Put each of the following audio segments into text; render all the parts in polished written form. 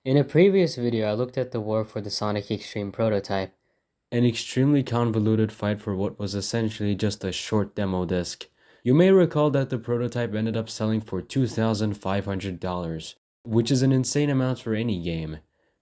In a previous video, I looked at the work for the Sonic X-treme prototype. An extremely convoluted fight for what was essentially just a short demo disc. You may recall that the prototype ended up selling for $2,500, which is an insane amount for any game,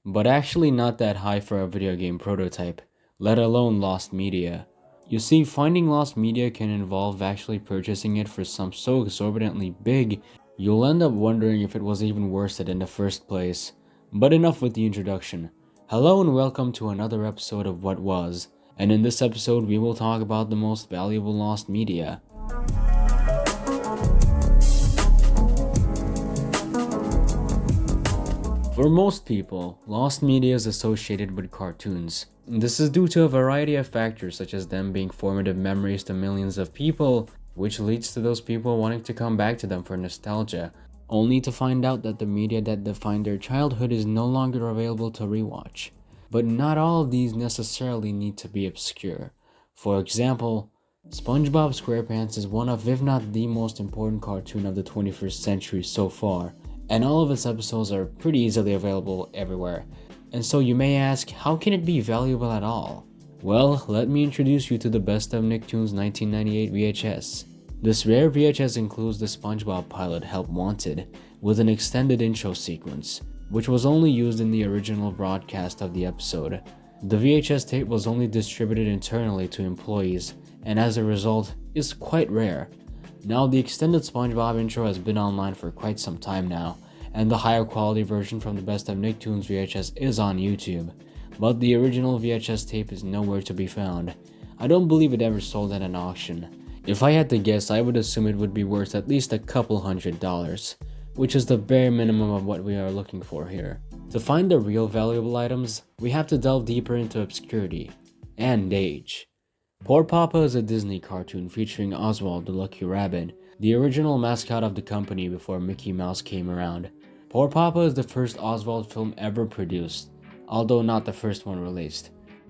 but actually not that high for a video game prototype, let alone lost media. You see, finding lost media can involve actually purchasing it for some so exorbitantly big, you'll end up wondering if it was even worth it in the first place. But enough with the introduction. Hello and welcome to another episode of What Was, and in this episode we will talk about the most valuable lost media. For most people, lost media is associated with cartoons. This is due to a variety of factors such as them being formative memories to millions of people, which leads to those people wanting to come back to them for nostalgia, only to find out that the media that defined their childhood is no longer available to rewatch. But not all of these necessarily need to be obscure. For example, SpongeBob SquarePants is one of, if not the most important cartoon of the 21st century so far, and all of its episodes are pretty easily available everywhere. And so you may ask, how can it be valuable at all? Well, let me introduce you to the Best of Nicktoons 1998 VHS. This rare VHS includes the SpongeBob pilot Help Wanted, with an extended intro sequence, which was only used in the original broadcast of the episode. The VHS tape was only distributed internally to employees, and as a result, is quite rare. Now, the extended SpongeBob intro has been online for quite some time now, and the higher quality version from the Best of Nicktoons VHS is on YouTube, but the original VHS tape is nowhere to be found. I don't believe it ever sold at an auction. If I had to guess, I would assume it would be worth at least a couple $100, which is the bare minimum of what we are looking for here. To find the real valuable items, we have to delve deeper into obscurity and age. Poor Papa is a Disney cartoon featuring Oswald the Lucky Rabbit, the original mascot of the company before Mickey Mouse came around. Poor Papa is the first Oswald film ever produced, although not the first one released.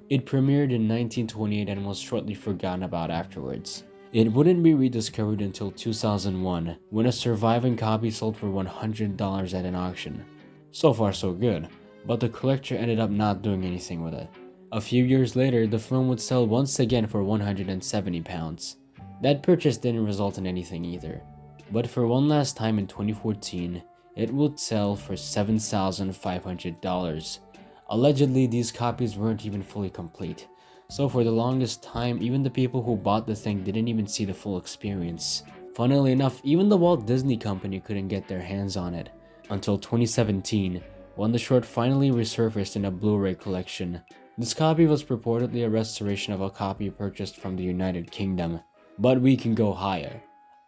It premiered in 1928 and was shortly forgotten about afterwards. It wouldn't be rediscovered until 2001, when a surviving copy sold for $100 at an auction. So far so good, but the collector ended up not doing anything with it. A few years later, the film would sell once again for £170. That purchase didn't result in anything either. But for one last time in 2014, it would sell for $7,500. Allegedly, these copies weren't even fully complete. So for the longest time, even the people who bought the thing didn't even see the full experience. Funnily enough, even the Walt Disney Company couldn't get their hands on it, until 2017, when the short finally resurfaced in a Blu-ray collection. This copy was purportedly a restoration of a copy purchased from the United Kingdom. But we can go higher.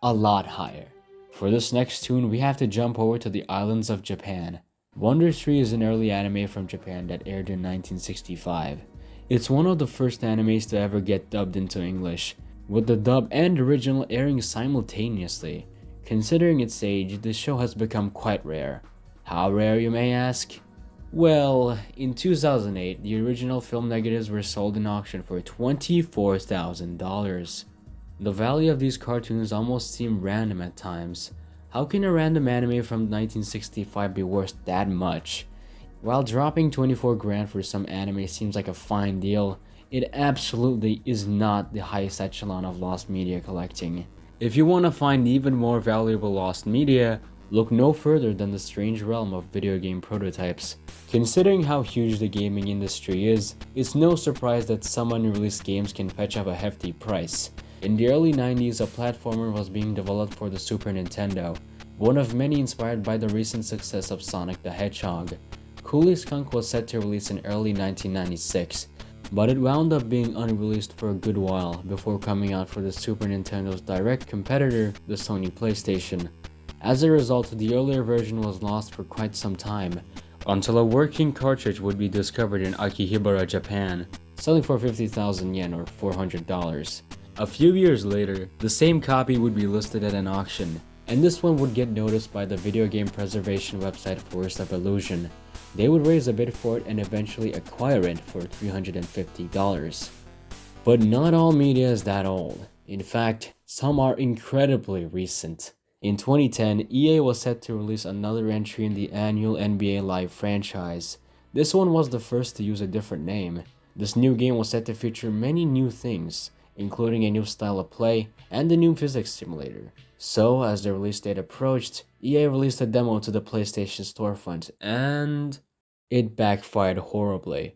A lot higher. For this next tune, we have to jump over to the islands of Japan. Wonder 3 is an early anime from Japan that aired in 1965. It's one of the first animes to ever get dubbed into English, with the dub and original airing simultaneously. Considering its age, this show has become quite rare. How rare, you may ask? Well, in 2008, the original film negatives were sold in auction for $24,000. The value of these cartoons almost seem random at times. How can a random anime from 1965 be worth that much? While dropping 24 grand for some anime seems like a fine deal, it absolutely is not the highest echelon of lost media collecting. If you want to find even more valuable lost media, look no further than the strange realm of video game prototypes. Considering how huge the gaming industry is, it's no surprise that some unreleased games can fetch up a hefty price. In the early 90s, a platformer was being developed for the Super Nintendo, one of many inspired by the recent success of Sonic the Hedgehog. Cooley Skunk was set to release in early 1996, but it wound up being unreleased for a good while before coming out for the Super Nintendo's direct competitor, the Sony PlayStation. As a result, the earlier version was lost for quite some time, until a working cartridge would be discovered in Akihabara, Japan, selling for 50,000 yen or $400. A few years later, the same copy would be listed at an auction, and this one would get noticed by the video game preservation website Forest of Illusion. They would raise a bid for it and eventually acquire it for $350. But not all media is that old. In fact, some are incredibly recent. In 2010, EA was set to release another entry in the annual NBA Live franchise. This one was the first to use a different name. This new game was set to feature many new things, including a new style of play and a new physics simulator. So, as the release date approached, EA released a demo to the PlayStation storefront, and it backfired horribly.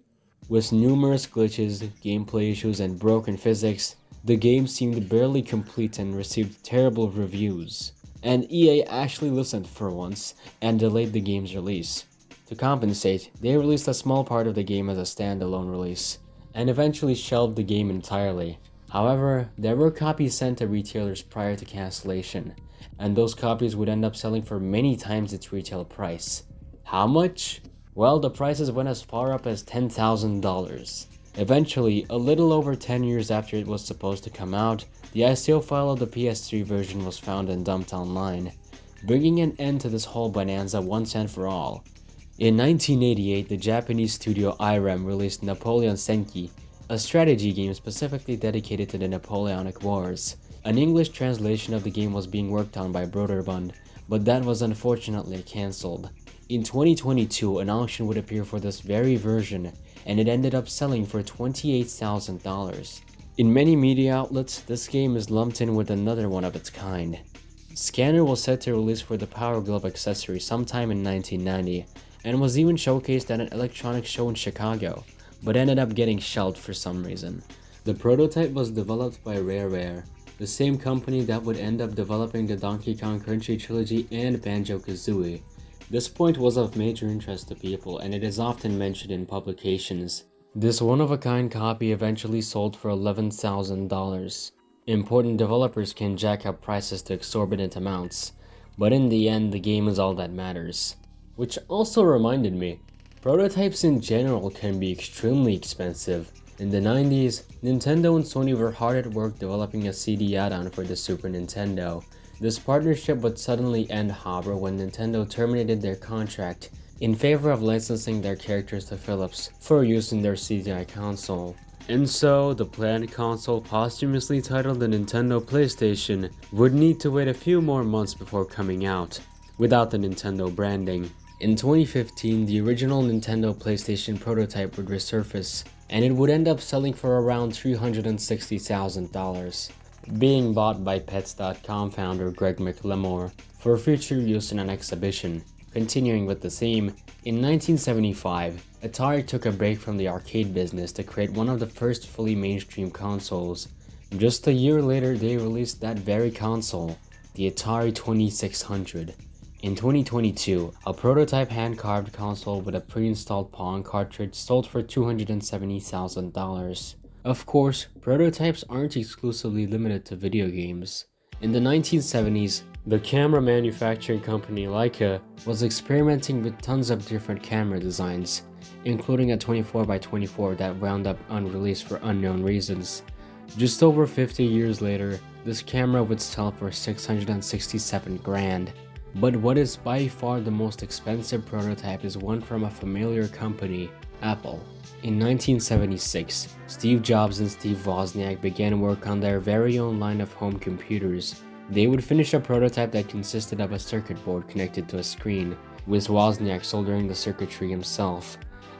With numerous glitches, gameplay issues, and broken physics, the game seemed barely complete and received terrible reviews. And EA actually listened for once and delayed the game's release. To compensate, they released a small part of the game as a standalone release, and eventually shelved the game entirely. However, there were copies sent to retailers prior to cancellation, and those copies would end up selling for many times its retail price. How much? Well, the prices went as far up as $10,000. Eventually, a little over 10 years after it was supposed to come out, the ISO file of the PS3 version was found and dumped online, bringing an end to this whole bonanza once and for all. In 1988, the Japanese studio Irem released Napoleon Senki, a strategy game specifically dedicated to the Napoleonic Wars. An English translation of the game was being worked on by Broderbund, but that was unfortunately cancelled. In 2022, an auction would appear for this very version, and it ended up selling for $28,000. In many media outlets, this game is lumped in with another one of its kind. Scanner was set to release for the Power Glove accessory sometime in 1990, and was even showcased at an electronics show in Chicago, but ended up getting shelved for some reason. The prototype was developed by Rare, the same company that would end up developing the Donkey Kong Country Trilogy and Banjo-Kazooie. This point was of major interest to people, and it is often mentioned in publications. This one-of-a-kind copy eventually sold for $11,000. Important developers can jack up prices to exorbitant amounts, but in the end the game is all that matters. Which also reminded me, prototypes in general can be extremely expensive. In the 90s, Nintendo and Sony were hard at work developing a CD add-on for the Super Nintendo. This partnership would suddenly end, however, when Nintendo terminated their contract in favor of licensing their characters to Philips for use in their CDI console. And so, the planned console, posthumously titled the Nintendo PlayStation, would need to wait a few more months before coming out, without the Nintendo branding. In 2015, the original Nintendo PlayStation prototype would resurface, and it would end up selling for around $360,000. Being bought by Pets.com founder Greg McLemore for future use in an exhibition. Continuing with the theme, in 1975, Atari took a break from the arcade business to create one of the first fully mainstream consoles. Just a year later, they released that very console, the Atari 2600. In 2022, a prototype hand-carved console with a pre-installed Pong cartridge sold for $270,000. Of course, prototypes aren't exclusively limited to video games. In the 1970s, the camera manufacturing company Leica was experimenting with tons of different camera designs, including a 24x24 that wound up unreleased for unknown reasons. Just over 50 years later, this camera would sell for $667,000. But what is by far the most expensive prototype is one from a familiar company, Apple. In 1976, Steve Jobs and Steve Wozniak began work on their very own line of home computers. They would finish a prototype that consisted of a circuit board connected to a screen, with Wozniak soldering the circuitry himself.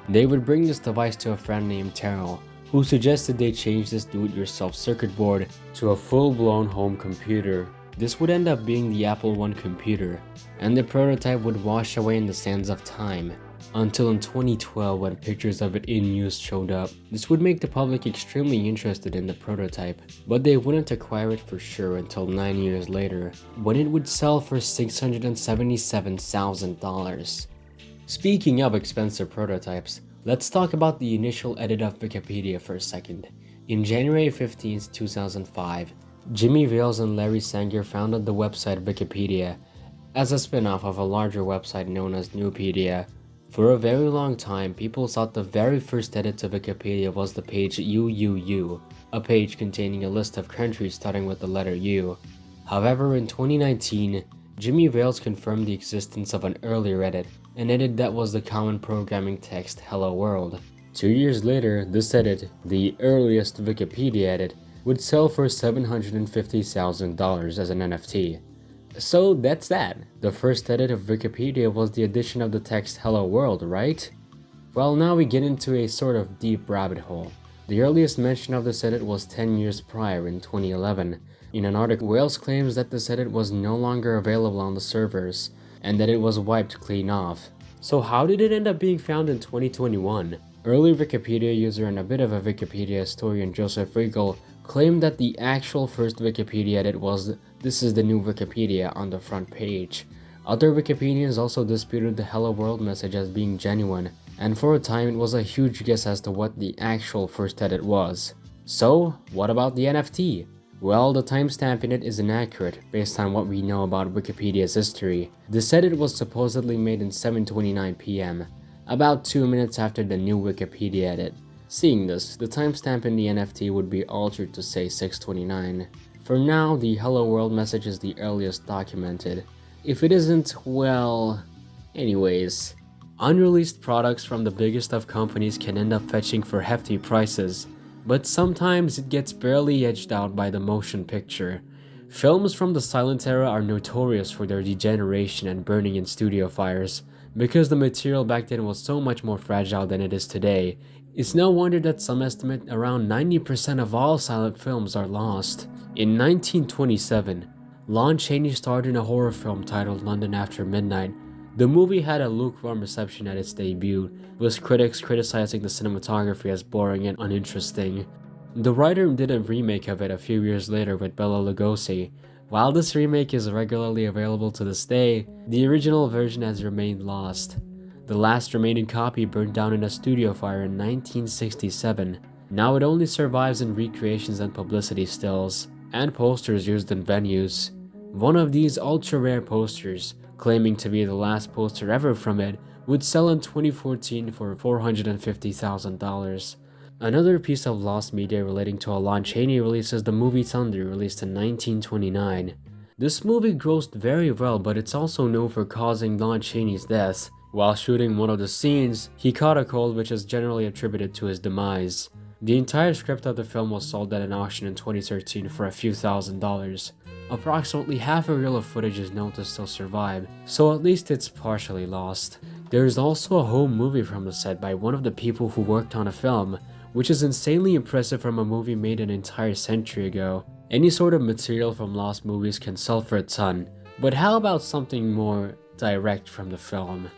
They would bring this device to a friend named Terrell, who suggested they change this do-it-yourself circuit board to a full-blown home computer. This would end up being the Apple I computer, and the prototype would wash away in the sands of time, until in 2012 when pictures of it in use showed up. This would make the public extremely interested in the prototype, but they wouldn't acquire it for sure until 9 years later, when it would sell for $677,000. Speaking of expensive prototypes, let's talk about the initial edit of Wikipedia for a second. In January 15, 2005, Jimmy Wales and Larry Sanger founded the website Wikipedia as a spin-off of a larger website known as Nupedia. For a very long time, people thought the very first edit to Wikipedia was the page UUU, a page containing a list of countries starting with the letter U. However, in 2019, Jimmy Wales confirmed the existence of an earlier edit, an edit that was the common programming text Hello World. 2 years later, this edit, the earliest Wikipedia edit, would sell for $750,000 as an NFT. So that's that. The first edit of Wikipedia was the addition of the text "Hello World," right? Well, now we get into a sort of deep rabbit hole. The earliest mention of this edit was 10 years prior in 2011. In an article, Wales claims that this edit was no longer available on the servers, and that it was wiped clean off. So how did it end up being found in 2021? Early Wikipedia user and a bit of a Wikipedia historian, Joseph Riegel, claimed that the actual first Wikipedia edit was "This is the new Wikipedia" on the front page. Other Wikipedians also disputed the "Hello World" message as being genuine, and for a time it was a huge guess as to what the actual first edit was. So, what about the NFT? Well, the timestamp in it is inaccurate based on what we know about Wikipedia's history. This edit was supposedly made in 7:29 PM, about 2 minutes after the new Wikipedia edit. Seeing this, the timestamp in the NFT would be altered to say 6:29. For now, the "Hello World" message is the earliest documented. If it isn't, well... anyways. Unreleased products from the biggest of companies can end up fetching for hefty prices, but sometimes it gets barely edged out by the motion picture. Films from the silent era are notorious for their degeneration and burning in studio fires, because the material back then was so much more fragile than it is today. It's no wonder that some estimate around 90% of all silent films are lost. In 1927, Lon Chaney starred in a horror film titled London After Midnight. The movie had a lukewarm reception at its debut, with critics criticizing the cinematography as boring and uninteresting. The writer did a remake of it a few years later with Bela Lugosi. While this remake is regularly available to this day, the original version has remained lost. The last remaining copy burned down in a studio fire in 1967. Now it only survives in recreations and publicity stills, and posters used in venues. One of these ultra-rare posters, claiming to be the last poster ever from it, would sell in 2014 for $450,000. Another piece of lost media relating to a Lon Chaney release is the movie Thunder, released in 1929. This movie grossed very well, but it's also known for causing Lon Chaney's death. While shooting one of the scenes, he caught a cold, which is generally attributed to his demise. The entire script of the film was sold at an auction in 2013 for a few $1,000s. Approximately half a reel of footage is known to still survive, so at least it's partially lost. There is also a home movie from the set by one of the people who worked on a film, which is insanely impressive from a movie made an entire century ago. Any sort of material from lost movies can sell for a ton, but how about something more direct from the film?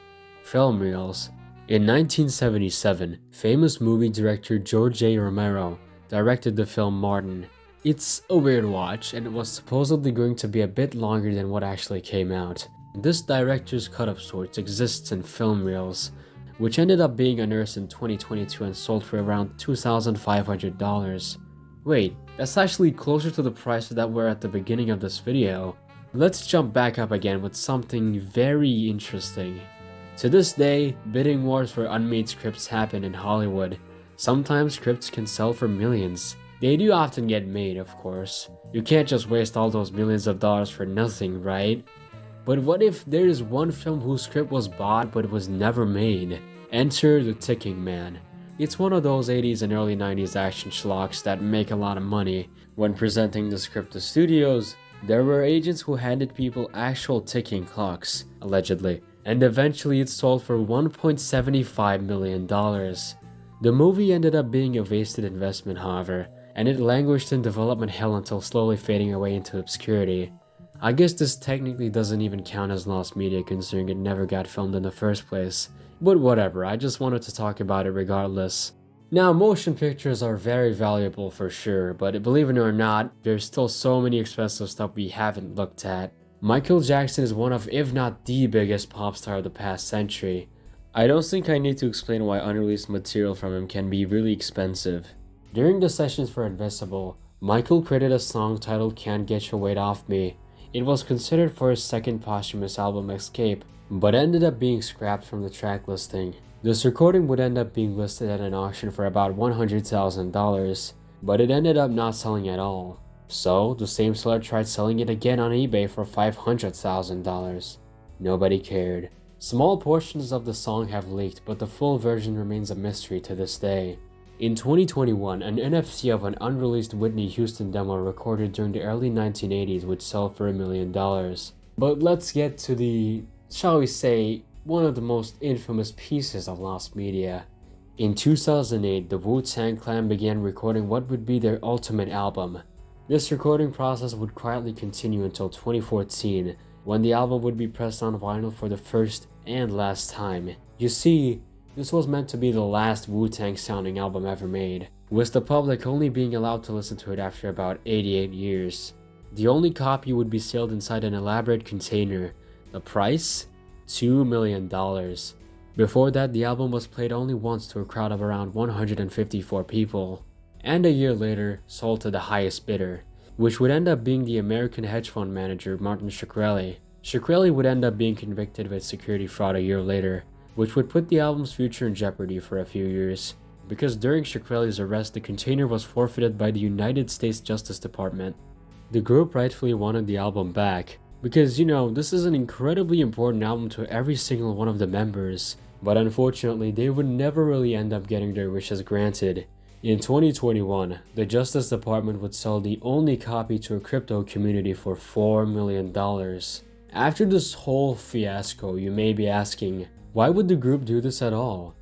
Film reels. In 1977, famous movie director George A. Romero directed the film Martin. It's a weird watch, and it was supposedly going to be a bit longer than what actually came out. This director's cut of sorts exists in film reels, which ended up being unearthed in 2022 and sold for around $2,500. Wait, that's actually closer to the prices that were at the beginning of this video. Let's jump back up again with something very interesting. To this day, bidding wars for unmade scripts happen in Hollywood. Sometimes scripts can sell for millions. They do often get made, of course. You can't just waste all those millions of dollars for nothing, right? But what if there is one film whose script was bought but was never made? Enter The Ticking Man. It's one of those 80s and early 90s action schlocks that make a lot of money. When presenting the script to studios, there were agents who handed people actual ticking clocks, allegedly, and eventually it sold for $1.75 million. The movie ended up being a wasted investment, however, and it languished in development hell until slowly fading away into obscurity. I guess this technically doesn't even count as lost media considering it never got filmed in the first place. But whatever, I just wanted to talk about it regardless. Now, motion pictures are very valuable for sure, but believe it or not, there's still so many expensive stuff we haven't looked at. Michael Jackson is one of, if not the biggest pop star of the past century. I don't think I need to explain why unreleased material from him can be really expensive. During the sessions for Invincible, Michael created a song titled Can't Get Your Weight Off Me. It was considered for his second posthumous album Escape, but ended up being scrapped from the track listing. This recording would end up being listed at an auction for about $100,000, but it ended up not selling at all. So, the same seller tried selling it again on eBay for $500,000. Nobody cared. Small portions of the song have leaked, but the full version remains a mystery to this day. In 2021, an NFC of an unreleased Whitney Houston demo recorded during the early 1980s would sell for $1 million. But let's get to the, shall we say, one of the most infamous pieces of lost media. In 2008, the Wu-Tang Clan began recording what would be their ultimate album. This recording process would quietly continue until 2014, when the album would be pressed on vinyl for the first and last time. You see, this was meant to be the last Wu-Tang sounding album ever made, with the public only being allowed to listen to it after about 88 years. The only copy would be sealed inside an elaborate container. The price? $2 million. Before that, the album was played only once to a crowd of around 154 people, and a year later, sold to the highest bidder, which would end up being the American hedge fund manager Martin Shkreli. Shkreli would end up being convicted with security fraud a year later, which would put the album's future in jeopardy for a few years, because during Shkreli's arrest, the container was forfeited by the United States Justice Department. The group rightfully wanted the album back, because this is an incredibly important album to every single one of the members, but unfortunately they would never really end up getting their wishes granted. In 2021, the Justice Department would sell the only copy to a crypto community for $4 million. After this whole fiasco, you may be asking, why would the group do this at all?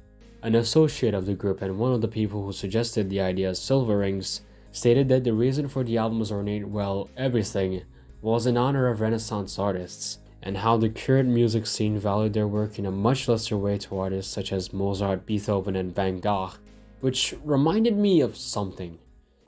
An associate of the group and one of the people who suggested the idea, Silver Rings, stated that the reason for the album's ornate, everything, was in honor of Renaissance artists, and how the current music scene valued their work in a much lesser way to artists such as Mozart, Beethoven, and Van Gogh, which reminded me of something.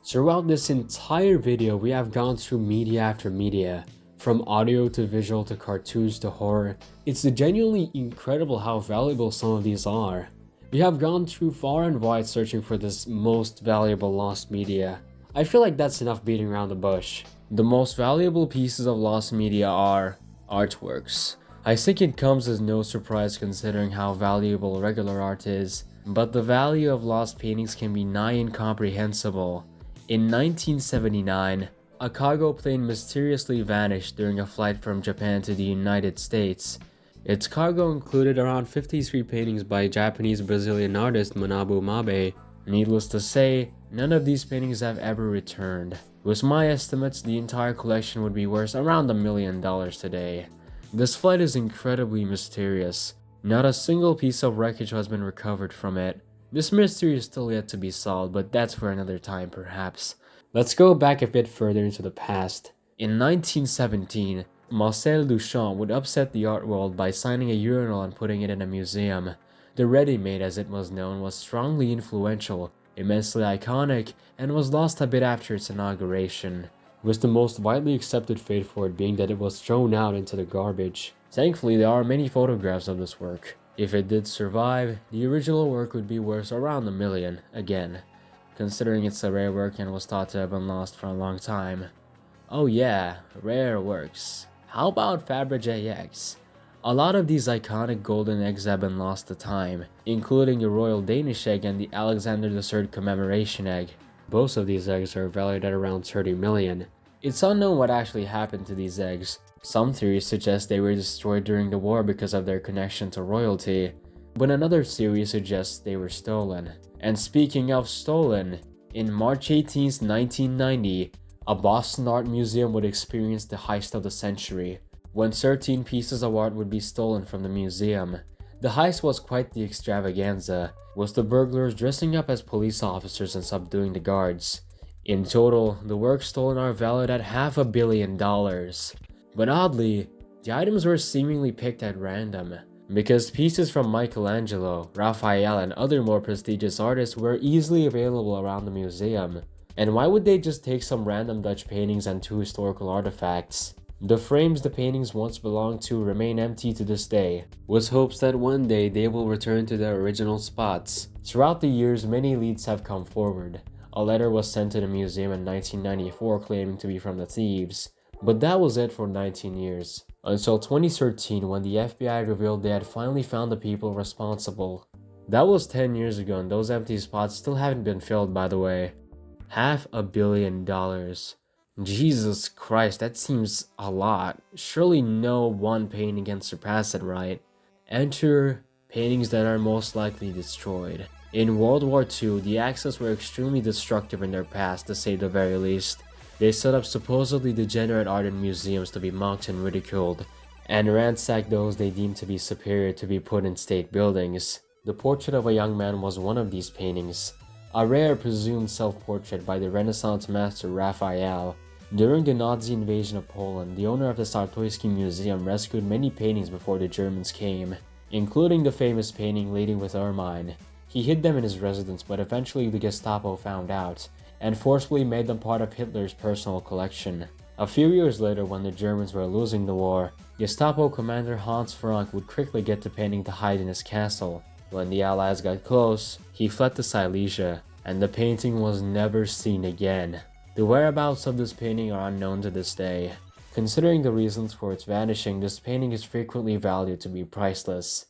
Throughout this entire video, we have gone through media after media, from audio to visual to cartoons to horror. It's genuinely incredible how valuable some of these are. We have gone through far and wide searching for this most valuable lost media. I feel like that's enough beating around the bush. The most valuable pieces of lost media are artworks. I think it comes as no surprise considering how valuable regular art is, but the value of lost paintings can be nigh incomprehensible. In 1979, a cargo plane mysteriously vanished during a flight from Japan to the United States. Its cargo included around 53 paintings by Japanese-Brazilian artist Manabu Mabe. Needless to say, none of these paintings have ever returned. With my estimates, the entire collection would be worth around $1 million today. This flight is incredibly mysterious. Not a single piece of wreckage has been recovered from it. This mystery is still yet to be solved, but that's for another time perhaps. Let's go back a bit further into the past. In 1917, Marcel Duchamp would upset the art world by signing a urinal and putting it in a museum. The Ready-Made, as it was known, was strongly influential, immensely iconic, and was lost a bit after its inauguration, with the most widely accepted fate for it being that it was thrown out into the garbage. Thankfully, there are many photographs of this work. If it did survive, the original work would be worth around $1 million, again, considering it's a rare work and was thought to have been lost for a long time. Oh yeah, rare works. How about Fabergé eggs? A lot of these iconic golden eggs have been lost to time, including the Royal Danish egg and the Alexander III commemoration egg. Both of these eggs are valued at around $30 million. It's unknown what actually happened to these eggs. Some theories suggest they were destroyed during the war because of their connection to royalty, but another theory suggests they were stolen. And speaking of stolen, in March 18, 1990, a Boston art museum would experience the heist of the century, when 13 pieces of art would be stolen from the museum. The heist was quite the extravaganza, with the burglars dressing up as police officers and subduing the guards. In total, the works stolen are valued at $500 million. But oddly, the items were seemingly picked at random, because pieces from Michelangelo, Raphael, and other more prestigious artists were easily available around the museum. And why would they just take some random Dutch paintings and 2 historical artifacts? The frames the paintings once belonged to remain empty to this day, with hopes that one day they will return to their original spots. Throughout the years, many leads have come forward. A letter was sent to the museum in 1994 claiming to be from the thieves, but that was it for 19 years. Until 2013, when the FBI revealed they had finally found the people responsible. That was 10 years ago, and those empty spots still haven't been filled, by the way. $500 million. Jesus Christ, that seems a lot. Surely no one painting can surpass it, right? Enter paintings that are most likely destroyed. In World War II, the Axis were extremely destructive in their past, to say the very least. They set up supposedly degenerate art in museums to be mocked and ridiculed, and ransack those they deemed to be superior to be put in state buildings. The portrait of a young man was one of these paintings, a rare presumed self-portrait by the Renaissance master Raphael. During the Nazi invasion of Poland, the owner of the Czartoryski Museum rescued many paintings before the Germans came, including the famous painting Lady with Ermine. He hid them in his residence, but eventually the Gestapo found out, and forcibly made them part of Hitler's personal collection. A few years later, when the Germans were losing the war, Gestapo commander Hans Frank would quickly get the painting to hide in his castle. When the Allies got close, he fled to Silesia, and the painting was never seen again. The whereabouts of this painting are unknown to this day. Considering the reasons for its vanishing, this painting is frequently valued to be priceless.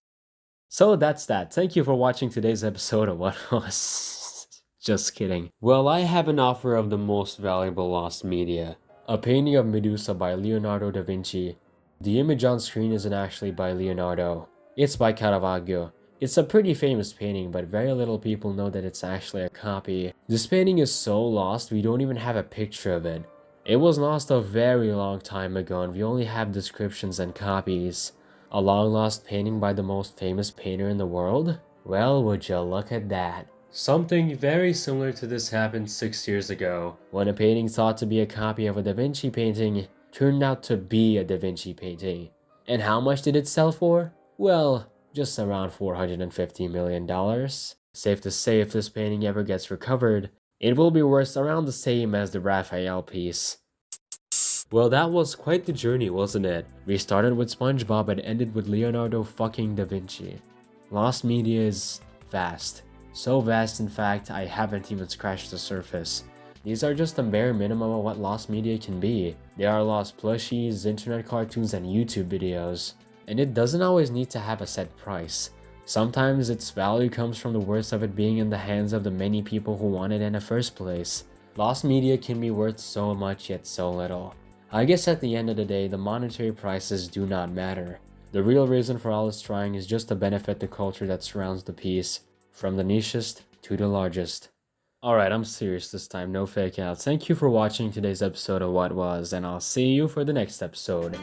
So that's that. Thank you for watching today's episode of What Was. Just kidding. Well, I have an offer of the most valuable lost media. A painting of Medusa by Leonardo da Vinci. The image on screen isn't actually by Leonardo. It's by Caravaggio. It's a pretty famous painting, but very little people know that it's actually a copy. This painting is so lost, we don't even have a picture of it. It was lost a very long time ago, and we only have descriptions and copies. A long-lost painting by the most famous painter in the world? Well, would you look at that. Something very similar to this happened 6 years ago, when a painting thought to be a copy of a Da Vinci painting turned out to be a Da Vinci painting. And how much did it sell for? Well, just around $450 million. Safe to say, if this painting ever gets recovered, it will be worth around the same as the Raphael piece. Well, that was quite the journey, wasn't it? We started with SpongeBob and ended with Leonardo fucking da Vinci. Lost media is vast. So vast, in fact, I haven't even scratched the surface. These are just the bare minimum of what lost media can be. There are lost plushies, internet cartoons, and YouTube videos. And it doesn't always need to have a set price. Sometimes its value comes from the worth of it being in the hands of the many people who want it in the first place. Lost media can be worth so much yet so little. I guess at the end of the day, the monetary prices do not matter. The real reason for all this trying is just to benefit the culture that surrounds the piece, from the nichest to the largest. Alright, I'm serious this time, no fake outs. Thank you for watching today's episode of What Was, and I'll see you for the next episode.